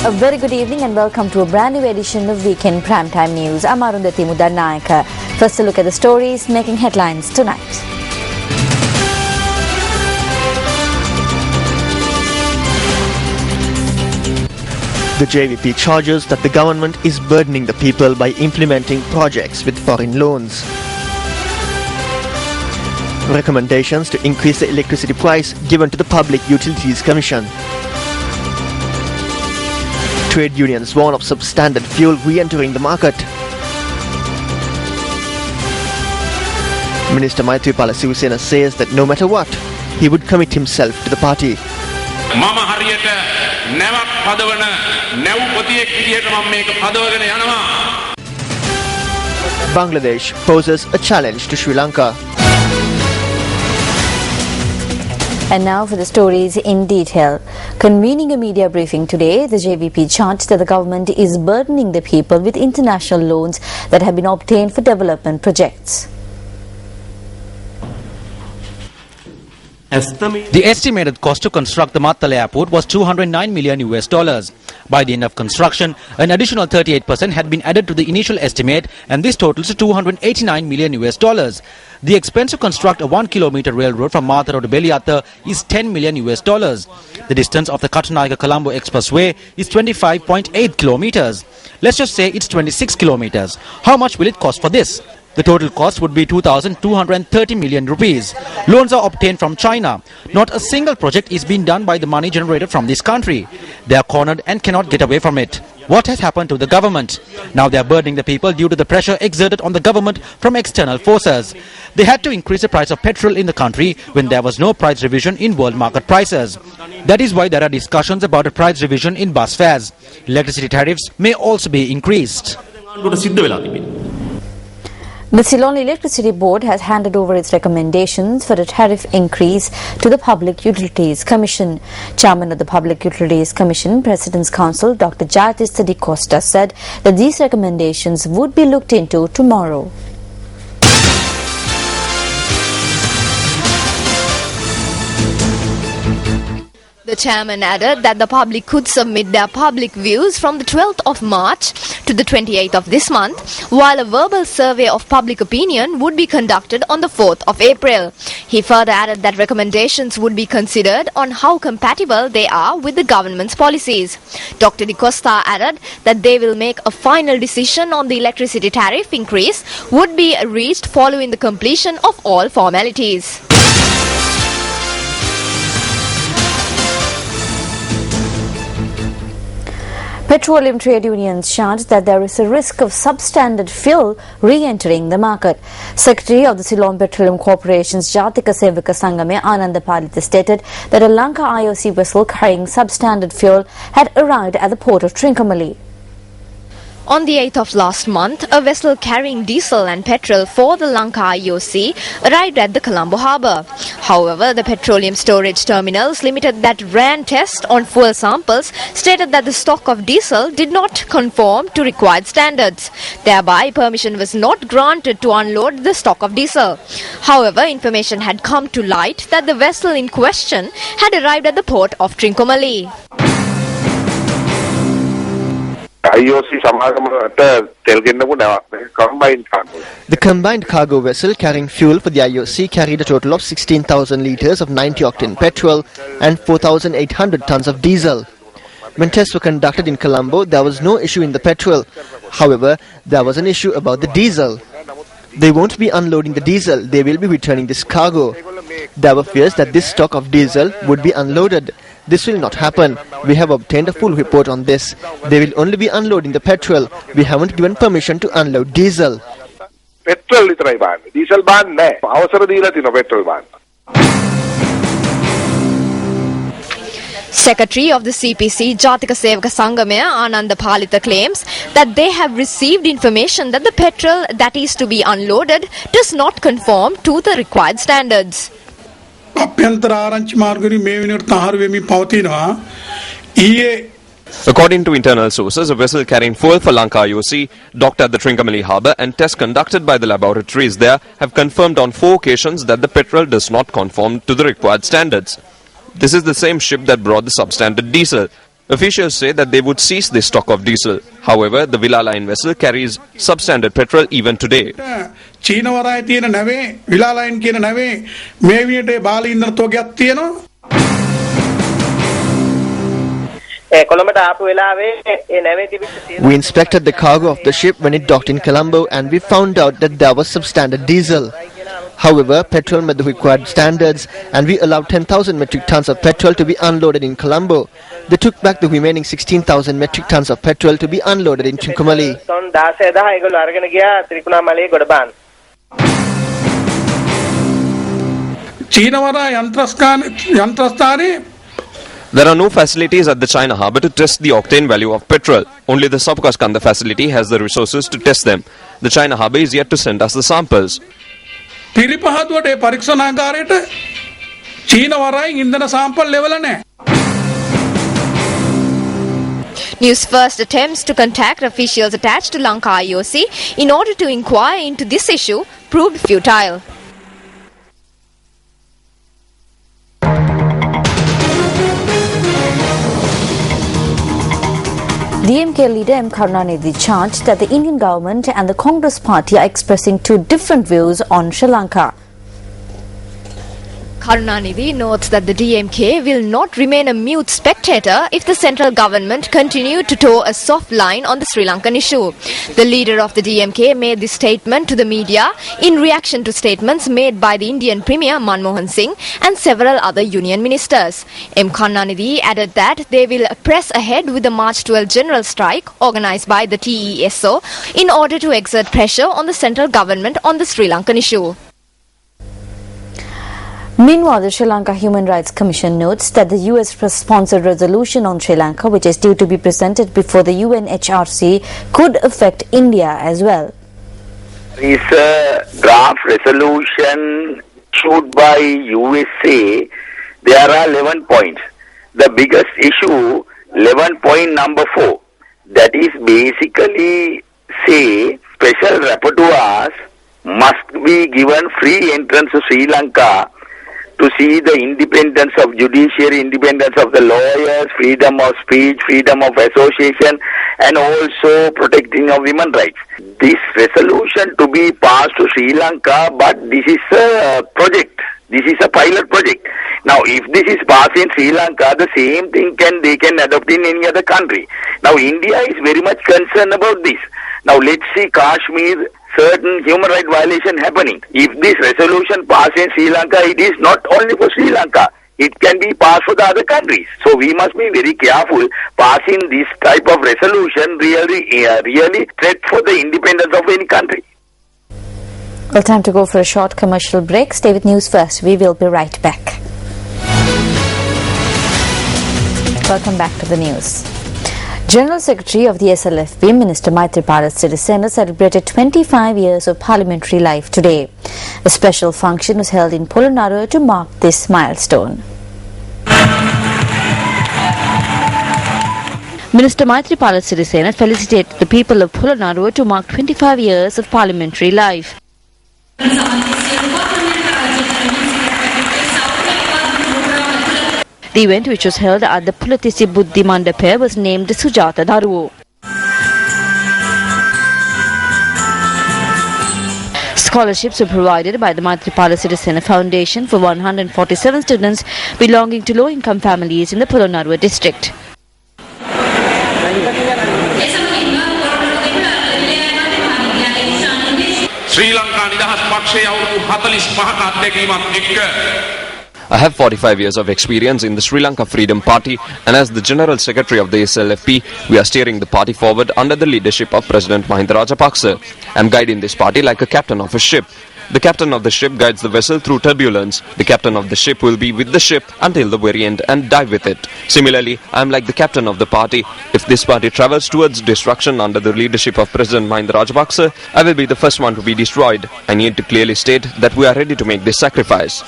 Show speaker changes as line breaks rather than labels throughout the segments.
A very good evening and welcome to a brand new edition of Weekend Primetime News. I'm Karunanidhi Lanka. First a look at the stories making headlines tonight.
The JVP charges that the government is burdening the people by implementing projects with foreign loans. Recommendations to increase the electricity price given to the Public Utilities Commission. Trade unions warn of substandard fuel re-entering the market. Minister Maithripala Sirisena says that no matter what, he would commit himself to the party. Bangladesh poses a challenge to Sri Lanka.
And now for the stories in detail. Convening a media briefing today, the JVP charged that the government is burdening the people with international loans that have been obtained for development projects.
The estimated cost to construct the Mattala airport was $209 million. By the end of construction, an additional 38% had been added to the initial estimate, and this totals to $289 million. The expense to construct a 1-kilometer railroad from Mathura to Beliata is $10 million. The distance of the Karunanidhi-Colombo expressway is 25.8 kilometers. Let's just say it's 26 kilometers. How much will it cost for this? The total cost would be 2,230 million rupees. Loans are obtained from China. Not a single project is being done by the money generated from this country. They are cornered and cannot get away from it. What has happened to the government? Now they are burdening the people due to the pressure exerted on the government from external forces. They had to increase the price of petrol in the country when there was no price revision in world market prices. That is why there are discussions about a price revision in bus fares. Electricity tariffs may also be increased.
The Ceylon Electricity Board has handed over its recommendations for a tariff increase to the Public Utilities Commission. Chairman of the Public Utilities Commission, President's Council, Dr. Jayatissa De Costa, said that these recommendations would be looked into tomorrow.
The chairman added that the public could submit their public views from the 12th of March to the 28th of this month, while a verbal survey of public opinion would be conducted on the 4th of April. He further added that recommendations would be considered on how compatible they are with the government's policies. Dr. De Costa added that they will make a final decision on the electricity tariff increase would be reached following the completion of all formalities.
Petroleum trade unions charge that there is a risk of substandard fuel re-entering the market. Secretary of the Ceylon Petroleum Corporation's Jatika Sevaka Sangame Ananda Palita stated that a Lanka IOC vessel carrying substandard fuel had arrived at the port of Trincomalee.
On the 8th of last month, a vessel carrying diesel and petrol for the Lanka IOC arrived at the Colombo harbour. However, the Petroleum Storage Terminals Limited that ran tests on fuel samples stated that the stock of diesel did not conform to required standards. Thereby, permission was not granted to unload the stock of diesel. However, information had come to light that the vessel in question had arrived at the port of Trincomalee.
The combined cargo vessel carrying fuel for the IOC carried a total of 16,000 litres of 90-octane petrol and 4,800 tonnes of diesel. When tests were conducted in Colombo, there was no issue in the petrol. However, there was an issue about the diesel. They won't be unloading the diesel, they will be returning this cargo. There were fears that this stock of diesel would be unloaded. This will not happen. We have obtained a full report on this. They will only be unloading the petrol. We haven't given permission to unload diesel.
Petrol itarai ban. Diesel ban naha. Avasara dila thina petrol ban.
Secretary of the CPC, Jatika Sevaka Sangamaya Ananda Palita claims that they have received information that the petrol that is to be unloaded does not conform to the required standards.
According
to internal sources, a vessel carrying fuel for Lanka IOC docked at the Trincomalee harbour and tests conducted by the laboratories there have confirmed on 4 occasions that the petrol does not conform to the required standards. This is the same ship that brought the substandard diesel. Officials say that they would seize this stock of diesel. However, the Villa Line vessel carries substandard petrol even today.
චීනවරාය තියෙන නැවේ විලා line කියන නැවේ මේ විදිහට බාලි ඉන්ධන තෝගයක් තියෙනවා.
We inspected the cargo of the ship when it docked in Colombo and we found out that there was substandard diesel. However, petrol met the required standards and we allowed 10,000 metric tons of petrol to be unloaded in Colombo. They took back the remaining 16,000 metric tons of petrol to be unloaded in Trincomalee.
There are no facilities at the China harbour to test the octane value of petrol. Only the Subkashkanda facility has the resources to test them. The China harbour is yet to send us the samples.
පිරිපහදුවට පරීක්ෂණාගාරයට චීනවරායෙන් ඉන්ධන sample ලෙවල නැහැ.
News First attempts to contact officials attached to Lanka IOC in order to inquire into this issue proved futile.
DMK leader M. Karunanidhi charged that the Indian government and the Congress party are expressing two different views on Sri Lanka.
Karunanidhi notes that the DMK will not remain a mute spectator if the central government continue to toe a soft line on the Sri Lankan issue. The leader of the DMK made this statement to the media in reaction to statements made by the Indian Premier Manmohan Singh and several other union ministers. M. Karunanidhi added that they will press ahead with the March 12 general strike organised by the TESO in order to exert pressure on the central government on the Sri Lankan issue.
Meanwhile, the Sri Lanka Human Rights Commission notes that the US-sponsored resolution on Sri Lanka, which is due to be presented before the UNHRC, could affect India as well.
There is a draft resolution issued by USA. There are 11 points. The biggest issue, 11 point number 4, that is basically say special rapporteurs must be given free entrance to Sri Lanka to see the independence of judiciary, independence of the lawyers, freedom of speech, freedom of association, and also protecting of women's rights. This resolution to be passed to Sri Lanka, but this is a project. This is a pilot project. Now, if this is passed in Sri Lanka, the same thing they can adopt in any other country. Now, India is very much concerned about this. Now, let's see Kashmir, certain human rights violation happening. If this resolution passes in Sri Lanka, it is not only for Sri Lanka. It can be passed for the other countries. So we must be very careful. Passing this type of resolution really threat for the independence of any country.
Well, time to go for a short commercial break. Stay with News First. We will be right back. Welcome back to the news. General Secretary of the SLFP, Minister Maithripala Sirisena, celebrated 25 years of parliamentary life today. A special function was held in Polonnaruwa to mark this milestone. Minister Maithripala Sirisena felicitated the people of Polonnaruwa to mark 25 years of parliamentary life. The event, which was held at the Pulatisi Buddhi Mandapa, was named Sujata Daruvu. Scholarships were provided by the Maithripala Sirisena Foundation for 147 students belonging to low-income families in the Polonnaruwa district.
Sri Lanka Nidahas Pakshe අවුරුදු 45ක අත්දැකීමත් එක්ක
I have 45 years of experience in the Sri Lanka Freedom Party, and as the General Secretary of the SLFP, we are steering the party forward under the leadership of President Mahinda Rajapaksa. I am guiding this party like a captain of a ship. The captain of the ship guides the vessel through turbulence. The captain of the ship will be with the ship until the very end and dive with it. Similarly, I am like the captain of the party. If this party travels towards destruction under the leadership of President Mahinda Rajapaksa, I will be the first one to be destroyed. I need to clearly state that we are ready to make this sacrifice.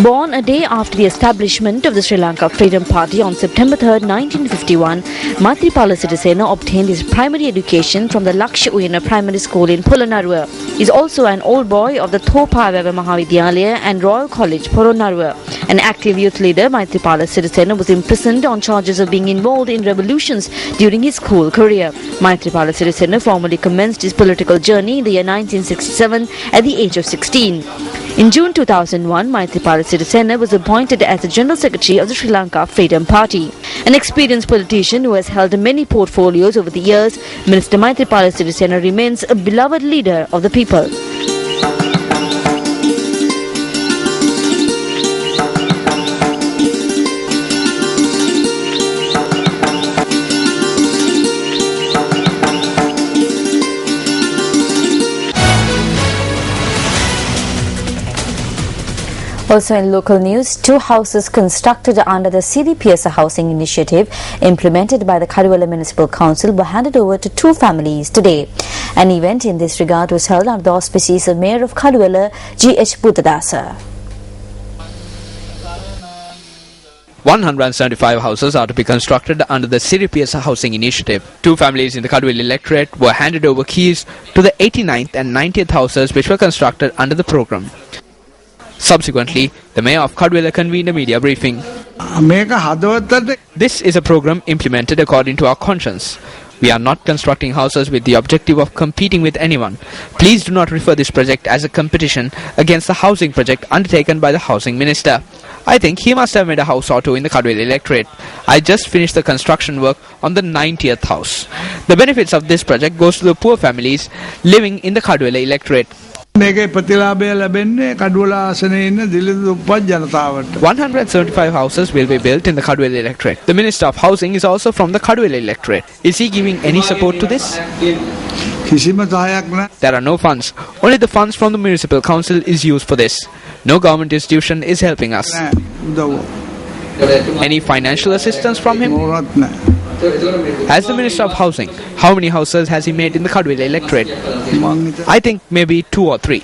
Born a day after the establishment of the Sri Lanka Freedom Party on September 3, 1951, Maithripala Sirisena obtained his primary education from the Laksha Uyana Primary School in Polonnaruwa. He is also an old boy of the Thopavava Mahavidyalaya and Royal College, Polonnaruwa. An active youth leader, Maithripala Sirisena was imprisoned on charges of being involved in revolutions during his school career. Maithripala Sirisena formally commenced his political journey in the year 1967 at the age of 16. In June 2001, Maithripala Sirisena was appointed as the General Secretary of the Sri Lanka Freedom Party. An experienced politician who has held many portfolios over the years, Minister Maithripala Sirisena remains a beloved leader of the people. Also in local news, 2 houses constructed under the CDPS housing initiative implemented by the Karuwala Municipal Council were handed over to 2 families today. An event in this regard was held under the auspices of Mayor of Karuwala, G.H. Buddhadasa.
175 houses are to be constructed under the CDPS housing initiative. 2 families in the Karuwala electorate were handed over keys to the 89th and 90th houses which were constructed under the program. Subsequently, the Mayor of Karuwala convened a media briefing. This is a program implemented according to our conscience. We are not constructing houses with the objective of competing with anyone. Please do not refer this project as a competition against the housing project undertaken by the Housing Minister. I think he must have made a house or 2 in the Karuwala electorate. I just finished the construction work on the 90th house. The benefits of this project goes to the poor families living in the Karuwala electorate. 175 houses will be built in the Karuwala electorate. The Minister of Housing is also from the Karuwala electorate. Is he giving any support to this? There are no funds. Only the funds from the Municipal Council is used for this. No government institution is helping us. Any financial assistance from him? As the Minister of Housing, how many houses has he made in the Karuwala electorate? I think maybe 2 or 3.